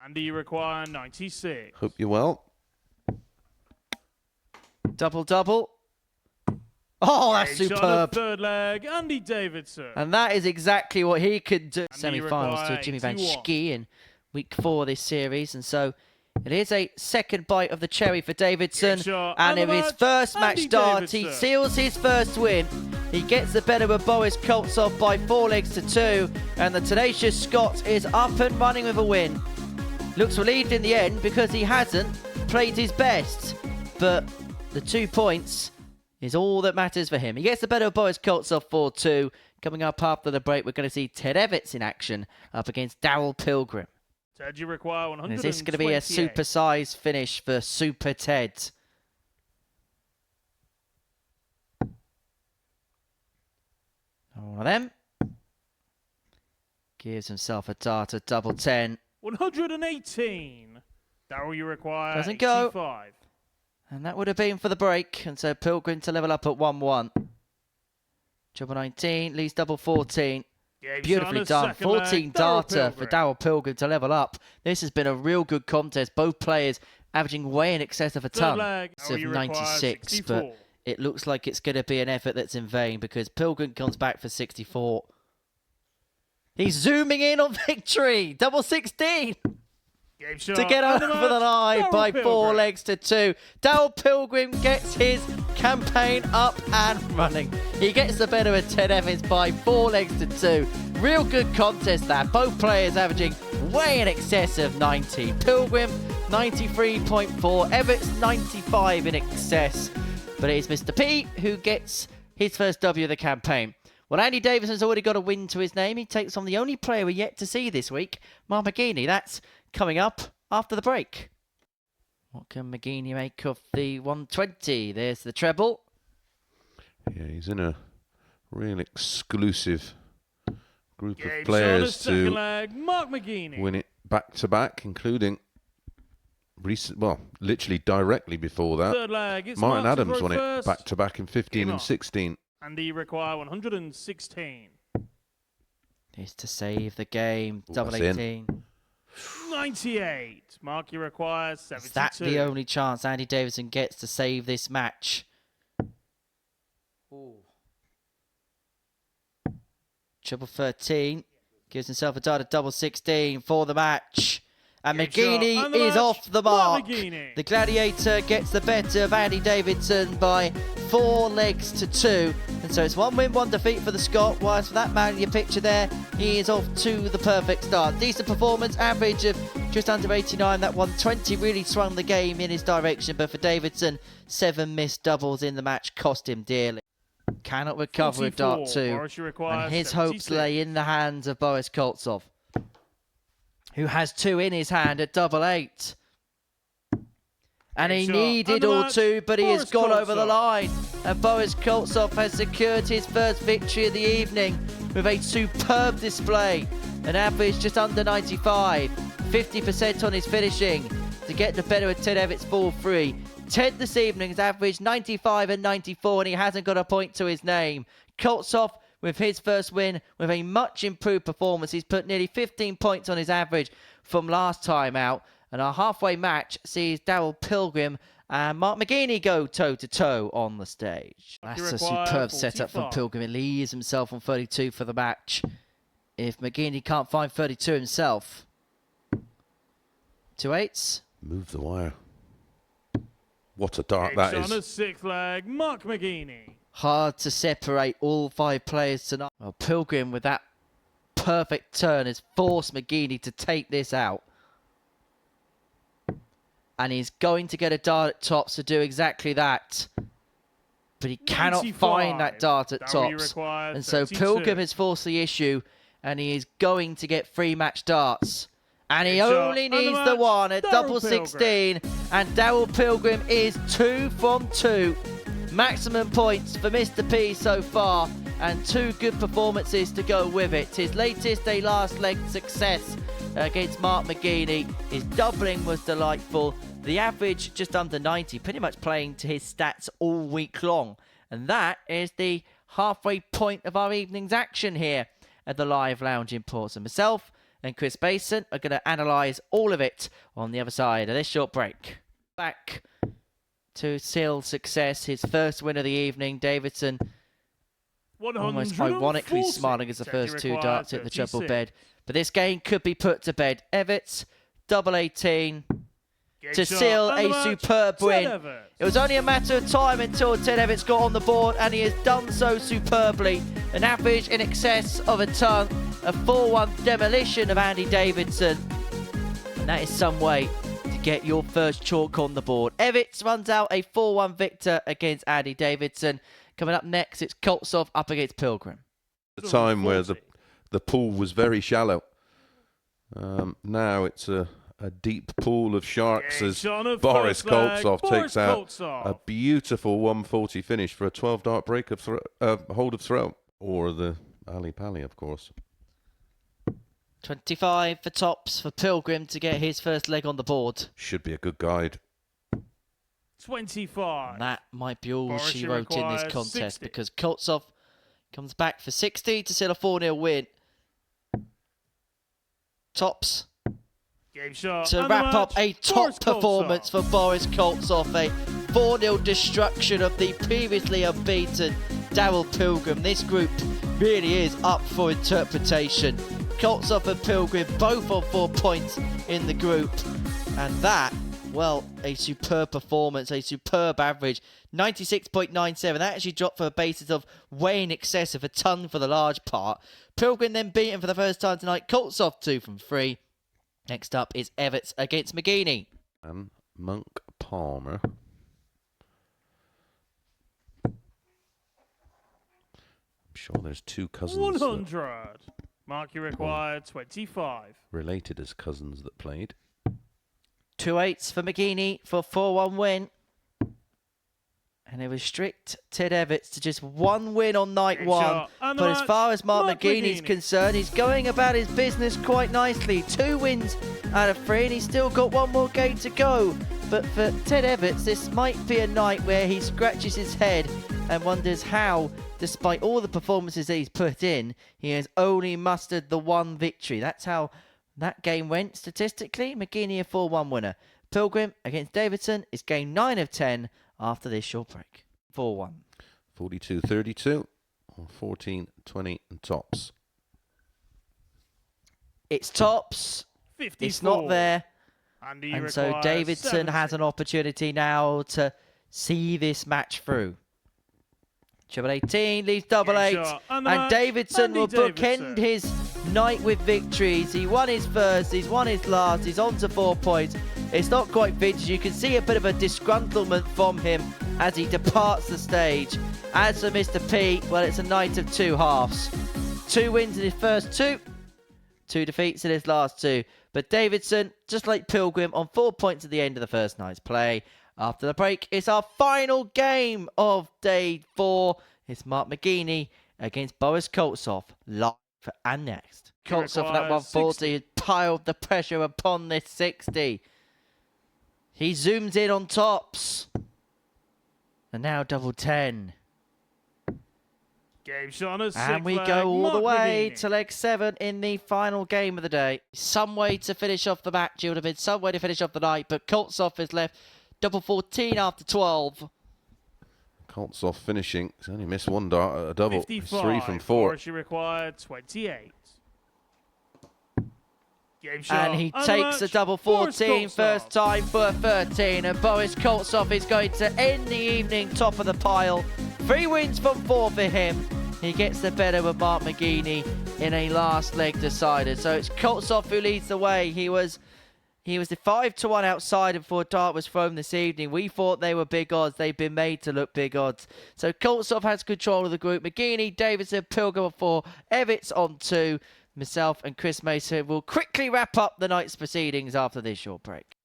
And do you require 96? Hope you're well. Double. Oh, that's superb. Third leg, Andy Davidson. And that is exactly what he could do. And Semi-finals to Jimmy Van Schie in week 4 of this series. And so it is a second bite of the cherry for Davidson. And in his first match start, he seals his first win. He gets the better of Boris Koltsov by 4-2. And the tenacious Scot is up and running with a win. Looks relieved in the end because he hasn't played his best. But the 2 points is all that matters for him. He gets the better of Boris Koltsov 4-2. Coming up after the break, we're going to see Ted Evans in action up against Daryl Pilgrim. Ted, you require 128. Is this going to be a super-sized finish for Super Ted? One of them. Gives himself a dart at double 10. 118. Daryl, you require Doesn't 85. go. And that would have been for the break. And so Pilgrim to level up at 1-1. Double 19, leaves double 14. Beautifully done. 14 darter for Daryl Pilgrim to level up. This has been a real good contest. Both players averaging way in excess of a ton. Of 96, but it looks like it's going to be an effort that's in vain because Pilgrim comes back for 64. He's zooming in on victory. Double 16. To get over the line by 4-2. Daryl Pilgrim gets his campaign up and running. He gets the better of Ted Evans by 4-2. Real good contest there. Both players averaging way in excess of 90. Pilgrim 93.4. Evans 95 in excess. But it is Mr. P who gets his first W of the campaign. Well, Andy Davidson's already got a win to his name. He takes on the only player we're yet to see this week, Marcini. That's coming up after the break. What can McGeaney make of the 120? There's the treble. Yeah, he's in a real exclusive group of players to win it back-to-back, including recent, well, literally directly before that. Martin Adams won it back-to-back in 15 and 16. And he require 116. Is to save the game. Double 18. 98. Mark, you require 72. Is that the only chance Andy Davidson gets to save this match? Ooh. Triple 13. Gives himself a dart at double 16 for the match. And McGeaney is off the mark. The Gladiator gets the better of Andy Davidson by 4-2. And so it's 1 win, 1 defeat for the Scot. Whilst for that man in your picture there, he is off to the perfect start. Decent performance, average of just under 89. That 120 really swung the game in his direction. But for Davidson, 7 missed doubles in the match cost him dearly. Cannot recover a dart 2. And his 76. Hopes lay in the hands of Boris Koltsov, who has 2 in his hand at double 8. And he needed all 2, but he has gone over the line. And Boris Koltsov has secured his first victory of the evening with a superb display. An average just under 95. 50% on his finishing to get the better of Ted Evans 4-3. Ted this evening has averaged 95 and 94, and he hasn't got a point to his name. Koltsov with his first win with a much improved performance. He's put nearly 15 points on his average from last time out. And our halfway match sees Daryl Pilgrim and Mark McGeaney go toe-to-toe on the stage. That's a superb setup from Pilgrim. He leaves himself on 32 for the match. If McGeaney can't find 32 himself. 2 8s. Move the wire. What a dart that is. On a 6th leg, Mark McGeaney. Hard to separate all 5 players tonight. Well, Pilgrim with that perfect turn has forced McGeaney to take this out. And he's going to get a dart at tops to do exactly that. But he cannot find that dart at tops. And so Pilgrim has forced the issue. And he is going to get 3 match darts. And he only needs the 1 at double 16. And Daryl Pilgrim is 2 from 2. Maximum points for Mr. P so far. And 2 good performances to go with it. His latest a last leg success against Mark McGeaney. His doubling was delightful. The average just under 90, pretty much playing to his stats all week long. And that is the halfway point of our evening's action here at the Live Lounge in Portsmouth. Myself and Chris Mason are going to analyse all of it on the other side of this short break. Back to seal success, his first win of the evening. Davidson almost ironically smiling as the first two darts hit the triple bed. But this game could be put to bed. Evans, double 18 to seal a superb win. It was only a matter of time until Ted Evans got on the board, and he has done so superbly. An average in excess of a ton, a 4-1 demolition of Andy Davidson. And that is some way to get your first chalk on the board. Evans runs out a 4-1 victor against Andy Davidson. Coming up next, it's Koloff up against Pilgrim. The time where the pool was very shallow. Now it's a deep pool of sharks as Boris Koloff takes out a beautiful 140 finish for a 12-dart break of hold of throw, or the Ali Pali, of course. 25 for tops for Pilgrim to get his first leg on the board. Should be a good guide. 25. And that might be all she wrote in this contest, because Koloff comes back for 60 to seal a 4-0 win. Tops to wrap up a top performance for Boris Koloff, a 4-0 destruction of the previously unbeaten Daryl Pilgrim. This group really is up for interpretation. Koloff and Pilgrim both on 4 points in the group, and that, well, a superb performance, a superb average, 96.97. That actually dropped for a basis of way in excess of a ton for the large part. Pilgrim then beaten for the first time tonight. Koloff 2 from 3. Next up is Evans against McGeaney. And Monk Palmer. I'm sure there's two cousins. 100. Mark you required 25. Related as cousins that played. 2 8s for McGeaney for 4-1 win. And they restrict Ted Evans to just 1 win on night 1. But as far as Mark McGeaney's concerned, he's going about his business quite nicely. 2 wins out of 3, and he's still got 1 more game to go. But for Ted Evans, this might be a night where he scratches his head and wonders how, despite all the performances that he's put in, he has only mustered the 1 victory. That's how that game went statistically. McGeaney a 4-1 winner. Pilgrim against Davidson is game 9 of 10 after this short break. 4-1. 42-32 or 14-20 and tops. It's tops. 54. It's not there. And so Davidson has an opportunity now to see this match through. Triple 18 leaves double 8. And Davidson will bookend his night with victories. He won his first, he's won his last, he's on to 4 points. It's not quite vintage. You can see a bit of a disgruntlement from him as he departs the stage. As for Mr. P, well, it's a night of 2 halves. 2 wins in his first 2, 2 defeats in his last 2. But Davidson, just like Pilgrim, on 4 points at the end of the first night's play. After the break, it's our final game of day 4. It's Mark McGeaney against Boris Koloff, live and next. Koloff at that 140 has piled the pressure upon this 60. He zooms in on tops. And now double 10. Game shot on and we go all the way to leg 7 in the final game of the day. Some way to finish off the match. It would have been some way to finish off the night, but Koloff is left double 14 after 12. Koloff finishing. He's only missed 1 dart at a double. 55. 3 from 4. She required 28. And he takes a double 14, first time for 13. And Boris Koloff is going to end the evening top of the pile. 3 wins from 4 for him. He gets the better of Mark McGeaney in a last leg decider. So it's Koloff who leads the way. He was the 5-1 outsider before dart was thrown this evening. We thought they were big odds. They've been made to look big odds. So Koloff has control of the group. McGeaney, Davidson, Pilgrim 4, Evans on 2. Myself and Chris Mason will quickly wrap up the night's proceedings after this short break.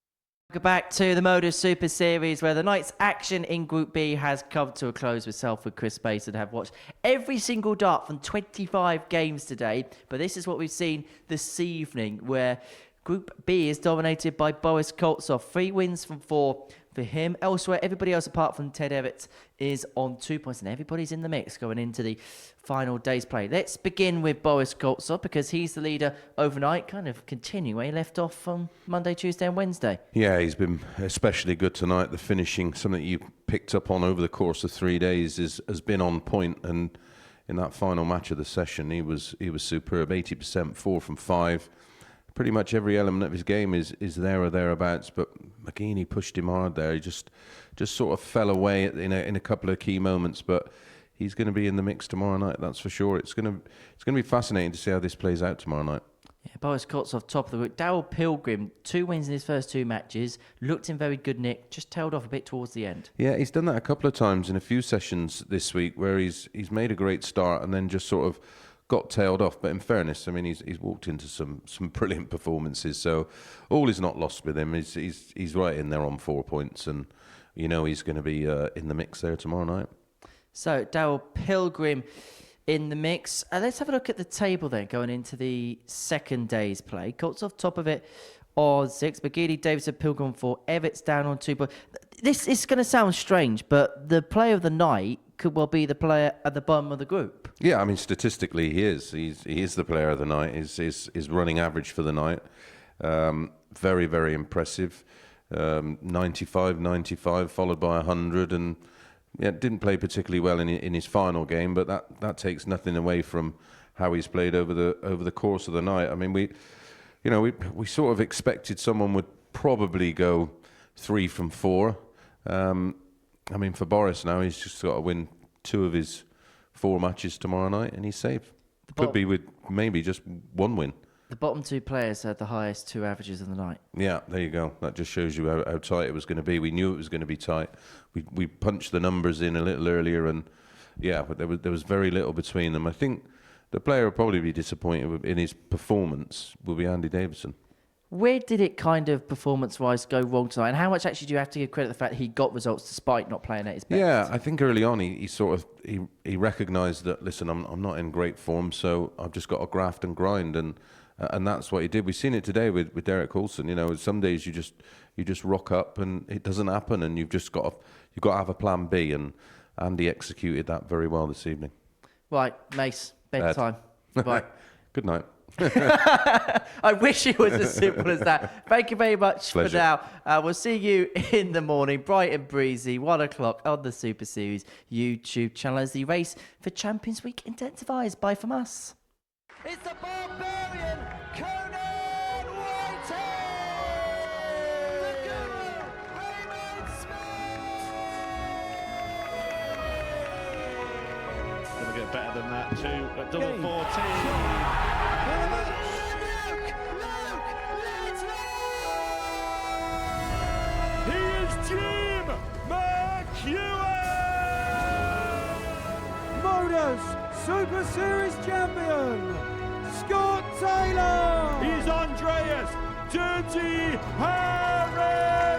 Welcome back to the Modus Super Series, where the night's action in Group B has come to a close. Myself and Chris Mason have watched every single dart from 25 games today. But this is what we've seen this evening, where Group B is dominated by Boris Koloff. 3 wins from 4 for him. Elsewhere, everybody else apart from Ted Evans is on 2 points, and everybody's in the mix going into the final day's play. Let's begin with Boris Koltsov, because he's the leader overnight, kind of continuing where he left off on Monday, Tuesday and Wednesday. Yeah, he's been especially good tonight. The finishing, something you picked up on over the course of 3 days, has been on point, and in that final match of the session, he was superb. 80%, 4 from 5. Pretty much every element of his game is there or thereabouts, but McGeaney pushed him hard there. He just sort of fell away in a couple of key moments, but he's going to be in the mix tomorrow night, that's for sure. It's going to be fascinating to see how this plays out tomorrow night. Yeah, Boris Koltsov, top of the group. Daryl Pilgrim, 2 wins in his first 2 matches. Looked in very good nick, just tailed off a bit towards the end. Yeah, he's done that a couple of times in a few sessions this week where he's made a great start and then just sort of got tailed off. But in fairness, I mean, he's walked into some brilliant performances. So all is not lost with him. He's right in there on 4 points, and you know he's going to be in the mix there tomorrow night. So Daryl Pilgrim in the mix. Let's have a look at the table then, going into the second day's play. Koltsov top of it on 6. McGeaney, Davidson, Pilgrim 4. Evans down on 2. But this is going to sound strange, but the player of the night could well be the player at the bottom of the group. Yeah, I mean, statistically, he is. He is the player of the night. His running average for the night, very, very impressive. 95, followed by 100, and yeah, didn't play particularly well in his final game, but that takes nothing away from how he's played over the course of the night. I mean, we sort of expected someone would probably go 3 from 4. I mean, for Boris now, he's just got to win 2 of his 4 matches tomorrow night, and he's safe. Could be with maybe just 1 win. The bottom 2 players had the highest 2 averages of the night. Yeah, there you go. That just shows you how tight it was going to be. We knew it was going to be tight. We punched the numbers in a little earlier, and yeah, but there was very little between them. I think the player will probably be disappointed in his performance will be Andy Davidson. Where did it kind of performance-wise go wrong tonight? And how much actually do you have to give credit to the fact he got results despite not playing at his best? Yeah, I think early on he recognised that, listen, I'm not in great form, so I've just got to graft and grind, and that's what he did. We've seen it today with Derek Coulson. You know, some days you just rock up and it doesn't happen, and you've got to have a plan B, and Andy executed that very well this evening. Right, Mace, bedtime. Right. Good night. I wish it was as simple as that. Thank you very much Pleasure. for now. We'll see you in the morning, bright and breezy, 1 o'clock on the Super Series YouTube channel as the race for Champions Week intensifies. Bye from us. It's the Barbarian Conan Whitehead! The Guru, Raymond Smith! Gonna get better than that too at double 14. He is Jim McEwen! Motors Super Series champion, Scott Taylor! He's Andreas Dirty Harris!